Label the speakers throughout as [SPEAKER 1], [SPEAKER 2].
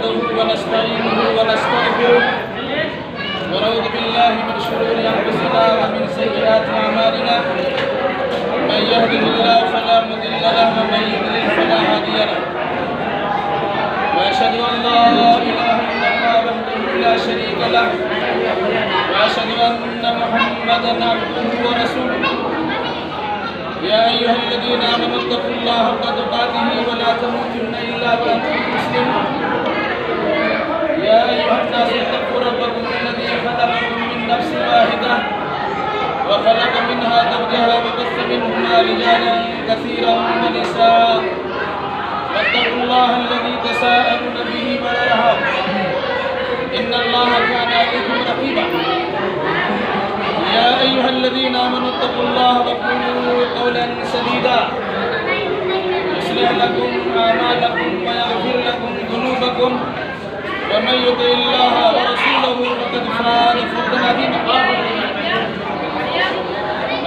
[SPEAKER 1] نحمده ونستعينه ونستغفره ونعوذ بالله من شرور أنفسنا ومن سيئات أعمالنا من يهده الله فلا مضل له ومن يضلل فلا هادي له وأشهد أن لا إله إلا الله وحده لا شريك له وأشهد أن محمدا عبده ورسوله يا أيها الذين آمنوا اتقوا الله حق تقاته ولا تموتن إلا وأنتم مسلمون يا أيها الناس اتقوا ربكم الذي خلقكم من نفس واحدة وخلق منها زوجها وبث منهما رجالا كثيرا ونساء واتقوا الله الذي تساءلون به والأرحام إن الله كان عليكم رقيبا يا أيها الذين آمنوا اتقوا الله وقولوا قولا سديدا يصلح لكم أعمالكم ويغفر لكم ذنوبكم ومن يطع الله ورسوله فقد فاز فوزا عظيما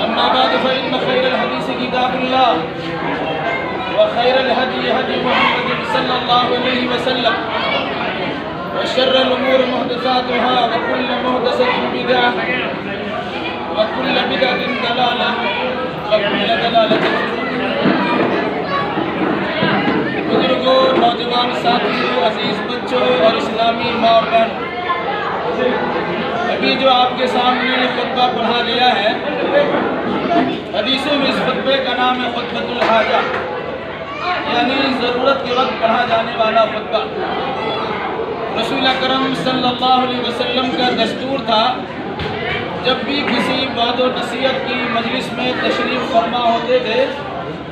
[SPEAKER 1] أما بعد فإن خير الحديث كتاب الله وخير الهدي هدي محمد صلى الله عليه وسلم وشر الأمور محدثاتها وكل محدثة بدعة وكل بدعة ضلالة وكل ضلالة في النار۔ بزرگوں، نوجوان ساتھیوں، عزیز بچوں اور اسلامی ماں اور بہنوں، ابھی جو آپ کے سامنے خطبہ پڑھا گیا ہے، حدیثوں میں اس خطبے کا نام ہے خطبۃ الحاجہ، یعنی ضرورت کے وقت پڑھا جانے والا خطبہ۔ رسول اکرم صلی اللہ علیہ وسلم کا دستور تھا جب بھی کسی وعظ و نصیحت کی مجلس میں تشریف فرما ہوتے تھے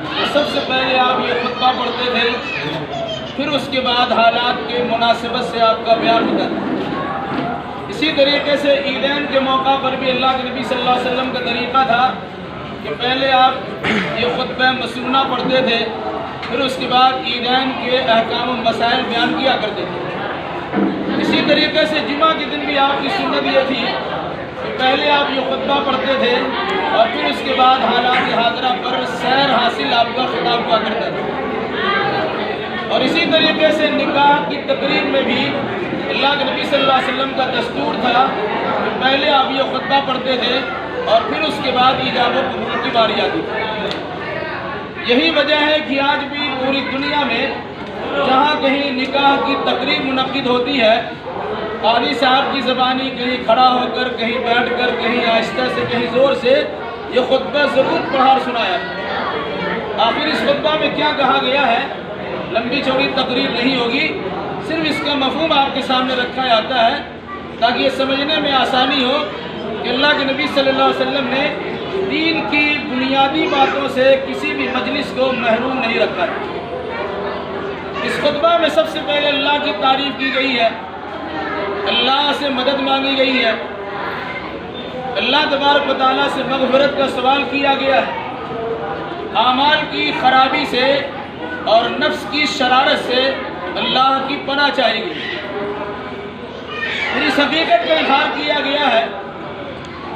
[SPEAKER 1] تو سب سے پہلے آپ یہ خطبہ پڑھتے تھے، پھر اس کے بعد حالات کے مناسبت سے آپ کا بیان ہوتا تھا۔ اسی طریقے سے عیدین کے موقع پر بھی اللہ کے نبی صلی اللہ علیہ وسلم کا طریقہ تھا کہ پہلے آپ یہ خطبہ مسنونہ پڑھتے تھے، پھر اس کے بعد عیدین کے احکام و مسائل بیان کیا کرتے تھے۔ اسی طریقے سے جمعہ کے دن بھی آپ کی سنت یہ تھی کہ پہلے آپ یہ خطبہ پڑھتے تھے اور پھر اس کے بعد حالات حاضرہ پر سیر حاصل آپ کا خطاب ہوا کرتا تھا۔ اور اسی طریقے سے نکاح کی تقریب میں بھی اللہ کے نبی صلی اللہ علیہ وسلم کا دستور تھا کہ پہلے آپ یہ خطبہ پڑھتے تھے اور پھر اس کے بعد ایجاب و قبول کی باری آتی تھی۔ یہی وجہ ہے کہ آج بھی پوری دنیا میں جہاں کہیں نکاح کی تقریب منعقد ہوتی ہے، قاضی صاحب کی زبانی کہیں کھڑا ہو کر، کہیں بیٹھ کر، کہیں آہستہ سے، کہیں زور سے یہ خطبہ ضرور پڑھا اور سنایا۔ آخر اس خطبہ میں کیا کہا گیا ہے؟ لمبی چوڑی تقریر نہیں ہوگی، صرف اس کا مفہوم آپ کے سامنے رکھا جاتا ہے تاکہ یہ سمجھنے میں آسانی ہو کہ اللہ کے نبی صلی اللہ علیہ وسلم نے دین کی بنیادی باتوں سے کسی بھی مجلس کو محروم نہیں رکھا ہے۔ اس خطبہ میں سب سے پہلے اللہ کی تعریف کی گئی ہے، اللہ سے مدد مانگی گئی ہے، اللہ تبارک و تعالیٰ سے مغفرت کا سوال کیا گیا ہے، اعمال کی خرابی سے اور نفس کی شرارت سے اللہ کی پناہ چاہی گئی۔ اس حقیقت کا اظہار کیا گیا ہے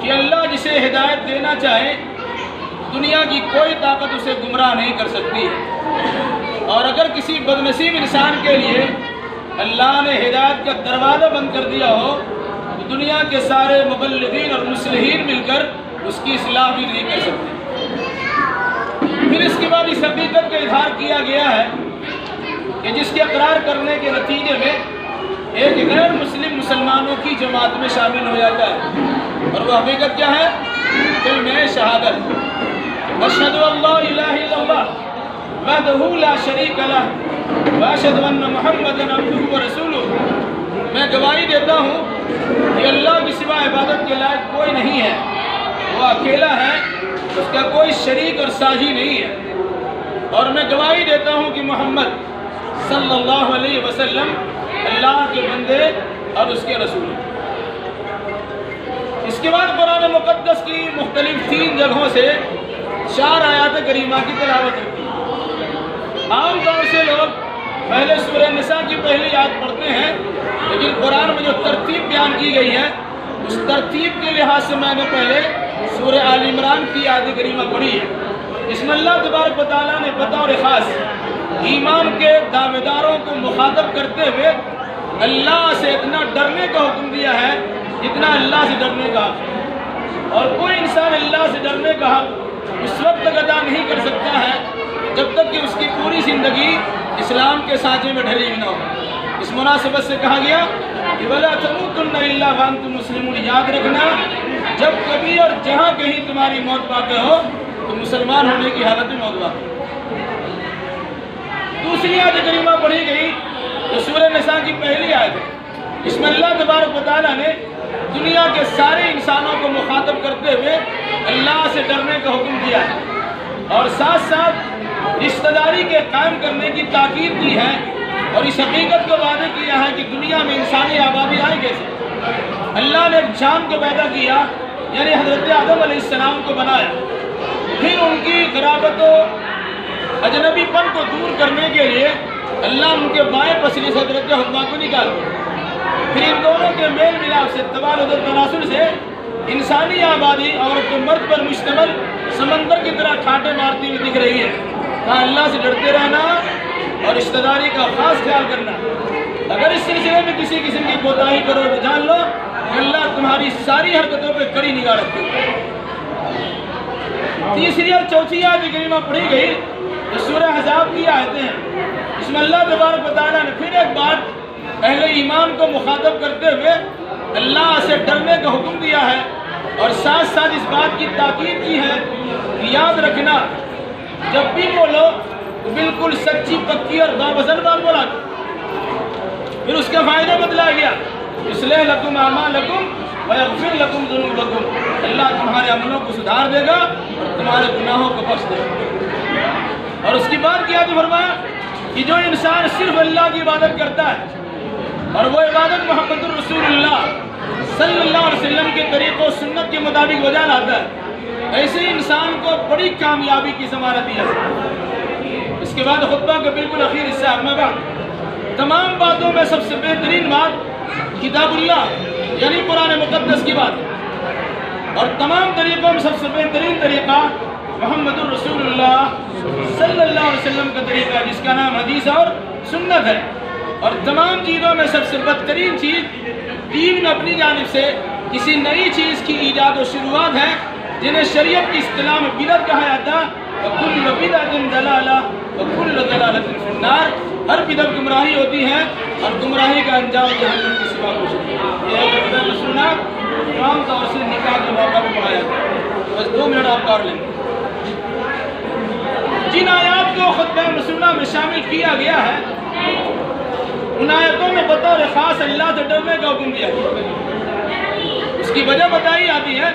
[SPEAKER 1] کہ اللہ جسے ہدایت دینا چاہے دنیا کی کوئی طاقت اسے گمراہ نہیں کر سکتی ہے، اور اگر کسی بدنصیب انسان کے لیے اللہ نے ہدایت کا دروازہ بند کر دیا ہو تو دنیا کے سارے مبلغین اور مصلحین مل کر اس کی اصلاح بھی نہیں کر سکتے۔ پھر اس کے بعد اس حقیقت کا اظہار کیا گیا ہے کہ جس کے اقرار کرنے کے نتیجے میں ایک غیر مسلم مسلمانوں کی جماعت میں شامل ہو جاتا ہے، اور وہ حقیقت کیا ہے؟ کلمہ شہادت، اشہد ان لا الہ الا اللہ وحدہ لا شریک لہ واشہد ان محمدا عبدہ ورسولہ۔ میں گواہی دیتا ہوں کہ اللہ کے سوا عبادت کے لائق کوئی نہیں ہے، وہ اکیلا ہے، اس کا کوئی شریک اور ساجی نہیں ہے، اور میں گواہی دیتا ہوں کہ محمد صلی اللہ علیہ وسلم اللہ کے بندے اور اس کے رسول ہیں۔ اس کے بعد قرآن مقدس کی مختلف 3 جگہوں سے 4 آیات کریمہ کی تلاوت ہوتی ہے۔ عام طور سے لوگ پہلے سورہ نساء کی پہلی آیت پڑھتے ہیں، لیکن قرآن میں جو ترتیب بیان کی گئی ہے اس ترتیب کے لحاظ سے میں نے پہلے سورہ آل عمران کی آیت کریمہ پڑھی ہے۔ اس میں اللہ تبارک و تعالیٰ نے بطور خاص ایمان کے دعویداروں کو مخاطب کرتے ہوئے اللہ سے اتنا ڈرنے کا حکم دیا ہے جتنا اللہ سے ڈرنے کا حق ہے۔ اور کوئی انسان اللہ سے ڈرنے کا حق اس وقت تک ادا نہیں کر سکتا ہے جب تک کہ اس کی پوری زندگی اسلام کے سانچے میں ڈھلی ہوئی نہ ہو۔ اس مناسبت سے کہا گیا کہ وَلَا تَمُوتُنَّ إِلَّا وَأَنْتُمْ مُسْلِمُونَ، یاد رکھنا جب کبھی اور جہاں کہیں تمہاری موت واقع ہو تو مسلمان ہونے کی حالت میں موت واقع ہو۔ دوسری آیت کریمہ پڑھی گئی جو سورہ نساء کی پہلی آیت ہے، اس میں اللہ تبارک و تعالیٰ نے دنیا کے سارے انسانوں کو مخاطب کرتے ہوئے اللہ سے ڈرنے کا حکم دیا ہے اور ساتھ ساتھ رشتہ داری کے قائم کرنے کی تاکید کی ہے اور اس حقیقت کو وعدہ کیا ہے کہ دنیا میں انسانی آبادی آئے کیسے۔ اللہ نے ایک جان کو پیدا کیا، یعنی حضرت آدم علیہ السلام کو بنایا، پھر ان کی قرابت و اجنبی پن کو دور کرنے کے لیے اللہ ان کے بائیں پسلی سے حضرت حوا کو نکال دیا، پھر ان دونوں کے میل ملاپ سے توالد و تناسل سے انسانی آبادی عورت و مرد پر مشتمل سمندر کی طرح ٹھاٹے مارتی ہوئی دکھ رہی ہے۔ کہاں اللہ سے ڈرتے رہنا اور رشتہ داری کا خاص خیال کرنا۔ اگر اس سلسلے میں کسی قسم کی کوتاہی کرو تو جان لو کہ اللہ تمہاری ساری حرکتوں پہ کڑی نگاہ رکھتے ہیں۔ تیسری اور چوتھی آیت کریمہ پڑھی گئی جو سورہ احزاب کی آیتیں ہیں، اس میں اللہ تبارک و تعالیٰ نے پھر ایک بار اہل ایمان کو مخاطب کرتے ہوئے اللہ سے ڈرنے کا حکم دیا ہے اور ساتھ ساتھ اس بات کی تاکید کی ہے کہ یاد رکھنا جب بھی بولو تو بالکل سچی پکی اور باوزن بات بولا۔ پھر اس کا فائدہ بتلایا گیا، اصلح لکم اعمالکم ویغفر لکم ذنوبکم، اللہ تمہارے عملوں کو سدھار دے گا اور تمہارے گناہوں کو بخش دے گا۔ اور اس کی بات کیا تو فرمایا کہ جو انسان صرف اللہ کی عبادت کرتا ہے اور وہ عبادت محمد الرسول اللہ صلی اللہ علیہ وسلم کے طریق و سنت کے مطابق بجا لاتا ہے، ایسے انسان کو بڑی کامیابی کی ضمانت دی جاتی ہے۔ اس کے بعد خطبہ کا بالکل اخیر حصہ، اما بعد، تمام باتوں میں سب سے بہترین بات کتاب اللہ یعنی قرآن مقدس کی بات ہے، اور تمام طریقوں میں سب سے بہترین طریقہ محمد الرسول اللہ صلی اللہ علیہ وسلم کا طریقہ ہے جس کا نام حدیث اور سنت ہے۔ اور تمام چیزوں میں سب سے بدترین چیز دین میں اپنی جانب سے کسی نئی چیز کی ایجاد و شروعات ہے جنہیں شریعت کی اصطلاح میں بدعت کہا جاتا ہے۔ وَكُلُّ بِدْعَةٍ ضَلَالَةٍ وَكُلُّ ضَلَالَةٍ فِي النَّارِ، ہر بدعت گمراہی ہوتی ہے اور گمراہی کا انجام جہنم کے سوا کچھ نہیں۔ یہ ایک بدعت سننا عام طور سے نکاح کے موقع پہ پڑھا جاتا ہے۔ بس 2 منٹ آپ کر لیں گے۔ جن آیات کو خطبہ مسلمہ میں شامل کیا گیا ہے ان آیتوں میں بطور خاص اللہ سے ڈرنے کا حکم دیا گیا۔ اس کی وجہ بتائی جاتی ہے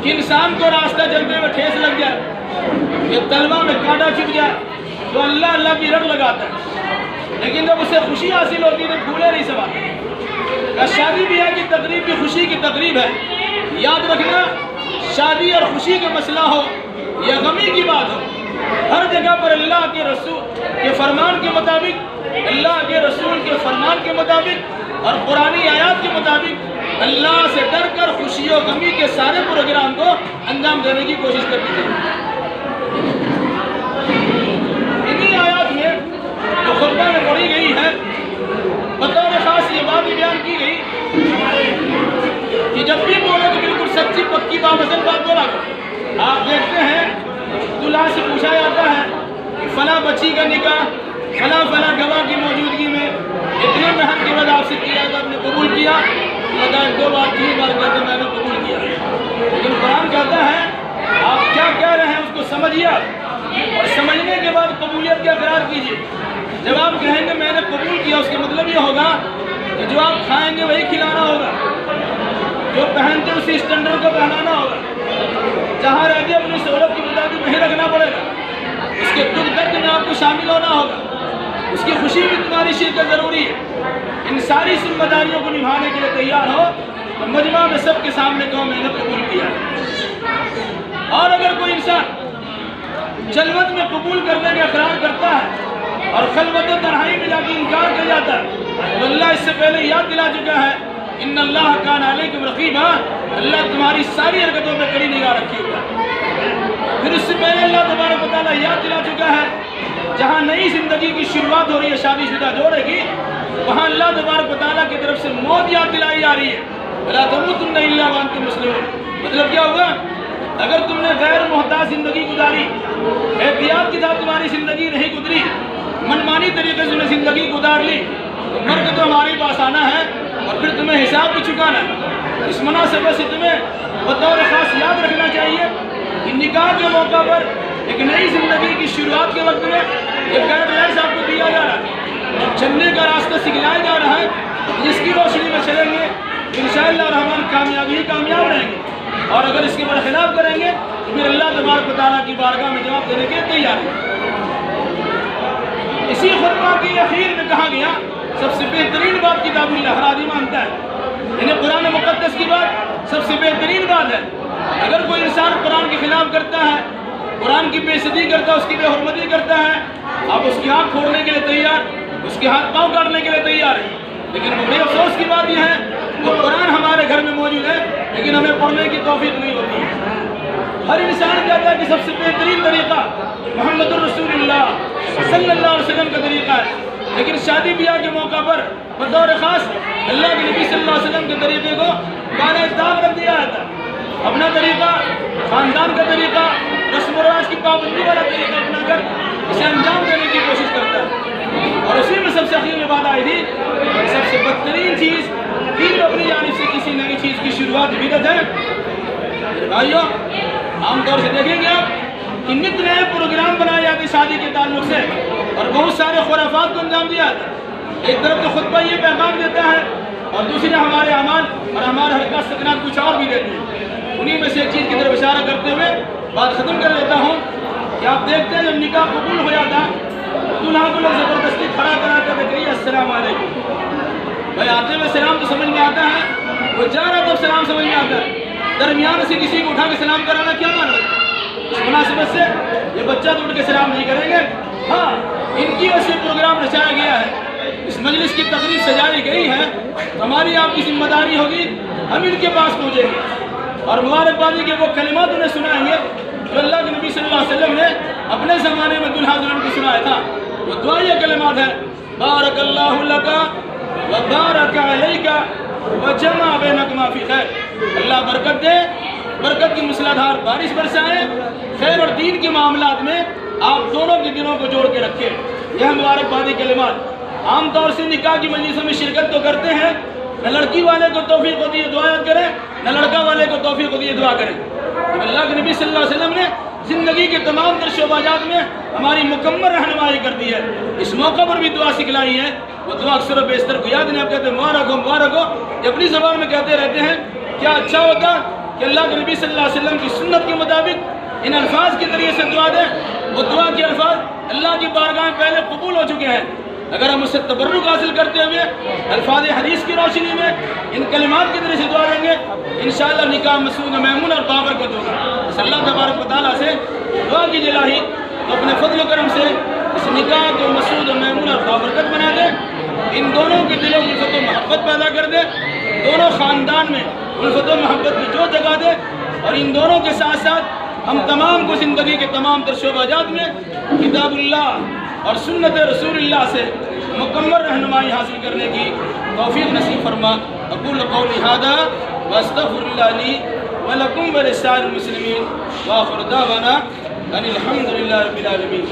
[SPEAKER 1] کہ انسان کو راستہ چلتے ہوئے ٹھیس لگ جائے، یہ تلوہ میں کانٹا چبھ جائے تو اللہ اللہ کی رٹ لگاتا ہے، لیکن جب اسے خوشی حاصل ہوتی ہے تو بھولے نہیں سوال۔ شادی بیاہ کی تقریب بھی خوشی کی تقریب ہے، یاد رکھنا شادی اور خوشی کا مسئلہ ہو یا غمی کی بات ہو، ہر جگہ پر اللہ کے رسول کے فرمان کے مطابق، اللہ کے رسول کے فرمان کے مطابق اور قرآنی آیات کے مطابق اللہ سے ڈر کر خوشی و غمی کے سارے پروگرام کو انجام دینے کی کوشش کرنی چاہیے۔ انہی آیات میں جو خطبہ میں پڑھی گئی ہے بطور خاص یہ بات بھی بیان کی گئی کہ جب بھی بولو تو بالکل سچی پکی باوزن بات بولا کرو۔ آپ دیکھتے ہیں دلہا سے پوچھا جاتا ہے کہ فلاں بچی کا نکاح فلاں فلاں گواہ کی موجودگی میں اتنے مہر کے بعد آپ سے کیا تو آپ نے قبول کیا، لگا 2 بار 3 بار کہتے میں نے قبول کیا، لیکن قرآن کہتا ہے آپ کیا کہہ رہے ہیں اس کو سمجھیے اور سمجھنے کے بعد قبولیت کا اقرار کیجیے۔ جب آپ کہیں گے میں نے قبول کیا اس کا مطلب یہ ہوگا کہ جو آپ کھائیں گے وہی کھلانا ہوگا، جو پہنتے اسی اسٹینڈرڈ کو پہنانا ہوگا، جہاں رہتے اپنی سہولت کی مطابق وہیں رکھنا پڑے گا، اس کے دکھ درد میں آپ کو شامل ہونا ہوگا، اس کی خوشی بھی تمہاری شرکت ضروری ہے۔ ان ساری ذمہ داریوں کو نبھانے کے لیے تیار ہو تو مجمع میں سب کے سامنے کہو میں نے قبول کیا۔ اور اگر کوئی انسان جلوت میں قبول کرنے کا اقرار کرتا ہے اور خلوت و تنہائی میں جا کے انکار کر جاتا ہے تو اللہ اس سے پہلے یاد دلا چکا ہے ان اللہ کان علیکم رقیبا، اللہ تمہاری ساری حرکتوں پہ کڑی نگاہ رکھی ہوا ہے۔ پھر اس سے پہلے اللہ تبارک و تعالیٰ یاد دلا چکا ہے جہاں نئی زندگی کی شروعات ہو رہی ہے شادی شدہ جوڑے کی، وہاں اللہ تبارک و تعالیٰ کی طرف سے موت یاد دلائی جا رہی ہے، وَلَا تَمُوتُنَّ إِلَّا وَأَنْتُمْ مُسْلِمُونَ۔ مطلب کیا ہوا؟ اگر تم نے غیر محتاط زندگی گزاری، احتیاط کے ساتھ تمہاری زندگی نہیں گزری، منمانی طریقے سے زندگی گزار لی، تو مرگ تو ہمارے پاس آنا ہے اور پھر تمہیں حساب بھی چکانا ہے۔ اس مناسبت سے تمہیں بطور خاص یاد رکھنا چاہیے کہ نکاح کے موقع پر ایک نئی زندگی کی شروعات کے وقت میں ایک گائیڈ لائنس آپ کو دیا جا رہا ہے، چلنے کا راستہ سکھلایا جا رہا ہے، جس کی روشنی میں چلیں گے انشاءاللہ الرحمن کامیابی ہی کامیاب رہیں گے، اور اگر اس کے برخلاف کریں گے تو پھر اللہ تبارک و تعالیٰ کی بارگاہ میں جواب دینے کے تیار ہیں۔ اسی خطبہ کی اخیر میں کہا گیا سب سے بہترین بات کتاب اللہ، ہر آدمی مانتا ہے، یعنی قرآن مقدس کی بات سب سے بہترین بات ہے۔ اگر کوئی انسان قرآن کے خلاف کرتا ہے، قرآن کی بے عزتی کرتا ہے، اس کی بے حرمتی کرتا ہے، آپ اس کی آنکھ پھوڑنے کے لیے تیار، اس کے ہاتھ پاؤں کاٹنے کے لیے تیار ہیں، لیکن بڑے افسوس کی بات یہ ہے وہ قرآن ہمارے گھر میں موجود ہے لیکن ہمیں پڑھنے کی توفیق نہیں ہوتی ہے۔ ہر انسان کہتا ہے کہ سب سے بہترین طریقہ محمد الرسول اللہ صلی اللہ علیہ وسلم کا طریقہ ہے، لیکن شادی بیاہ کے موقع پر بطور خاص اللہ کے نبی صلی اللہ علیہ وسلم کے طریقے کو بالا اطلاق رکھ دیا جاتا ہے۔ اپنا طریقہ، خاندان کا طریقہ، رسم و رواج کی پابندی والا طریقہ اپنا کر اسے انجام دینے کی کوشش کرتا ہے، اور اسی میں سب سے اخیر میں بات آئی تھی سب سے بدترین چیز دین میں اپنی جانب سے کسی نئی چیز کی شروعات بدعت ہے۔ بھائیو عام طور سے دیکھیں گے آپ کہ نت نئے پروگرام بنائے جاتے شادی کے تعلق سے اور بہت سارے خرافات کو انجام دیا جاتا ہے۔ ایک طرف تو خطبہ یہ پیغام دیتا ہے اور دوسری ہمارے اعمال اور ہمارے حرکات سکنات کچھ اور بھی دیتے ہیں۔ انہی میں سے ایک چیز کی طرف اشارہ کرتے ہوئے بات ختم کر لیتا ہوں کہ آپ دیکھتے ہیں جب نکاح قبول ہو جاتا دلہا کو لوگ زبردستی کھڑا کرا کر کہیے السلام علیکم۔ بھائی آتے ہوئے سلام تو سمجھ میں آتا ہے، وہ جا رہا تب سلام سمجھ میں آتا ہے، درمیان سے کسی کو اٹھا کے سلام کرانا کیا معنی رکھتا ہے؟ اس مناسبت سے یہ بچہ تو اٹھ کے سلام نہیں کریں گے۔ ہاں ان کی وجہ سے پروگرام رچایا گیا ہے، اس مجلس کی تقریب سجائی گئی ہے، ہماری آپ کی ذمہ داری ہوگی ہم ان کے پاس پہنچیں گے اور مبارکبادی کے وہ کلمات انہیں سنائیں گے جو اللہ کے نبی صلی اللہ علیہ وسلم نے اپنے زمانے میں دلہا دلہن کو سنایا تھا۔ وہ دعائیہ کلمات ہیں، بارک اللہ لکا وبارک علیکا وجمع بینکما فی خیر۔ اللہ برکت دے، برکت کی مسلادھار بارش برسائے، خیر اور دین کے معاملات میں آپ دونوں کے دنوں کو جوڑ کے رکھیں۔ یہ مبارکبادی کلمات عام طور سے نکاح کی مجلسوں میں شرکت تو کرتے ہیں، نہ لڑکی والے کو توفیق ہوتی ہے دعا کریں، نہ لڑکا والے کو توفیق ہوتی ہے دعا کریں۔ اللہ کے نبی صلی اللہ علیہ وسلم نے زندگی کے تمام تر شعبات میں ہماری مکمل رہنمائی کر دی ہے، اس موقع پر بھی دعا سکھلائی ہے۔ وہ دعا اکثر و بیشتر کو یاد نہیں، آپ کہتے ہیں مبارک ہو مبارک ہو، یہ اپنی زبان میں کہتے رہتے ہیں۔ کیا اچھا ہوتا کہ اللہ کے نبی صلی اللہ علیہ وسلم کی سنت کے مطابق ان الفاظ کے ذریعے سے دعا دیں۔ وہ دعا کے الفاظ اللہ کی بارگاہ میں پہلے قبول ہو چکے ہیں، اگر ہم اس سے تبرک حاصل کرتے ہوئے الفاظ حدیث کی روشنی میں ان کلمات کے ذریعے سے دعا دیں گے انشاءاللہ نکاح مسعود میمون اور بابرکت ہوگا۔ بس اللہ تبارک و تعالیٰ سے دعا کی الہی تو اپنے فضل و کرم سے اس نکاح کو مسعود میمون اور بابرکت بنا دے، ان دونوں کے دلوں میں الفت و محبت پیدا کر دے، دونوں خاندان میں الفت و محبت کی جو جگہ دے، اور ان دونوں کے ساتھ ساتھ ہم تمام کو زندگی کے تمام تر شعبات میں کتاب اللہ اور سنت رسول اللہ سے مکمل رہنمائی حاصل کرنے کی توفیق نصیب فرما۔ اقول قولی ھذا واستغفر اللہ لی ولکم ولسائر المسلمین وآخر دعوانا ان الحمد للہ رب العالمین۔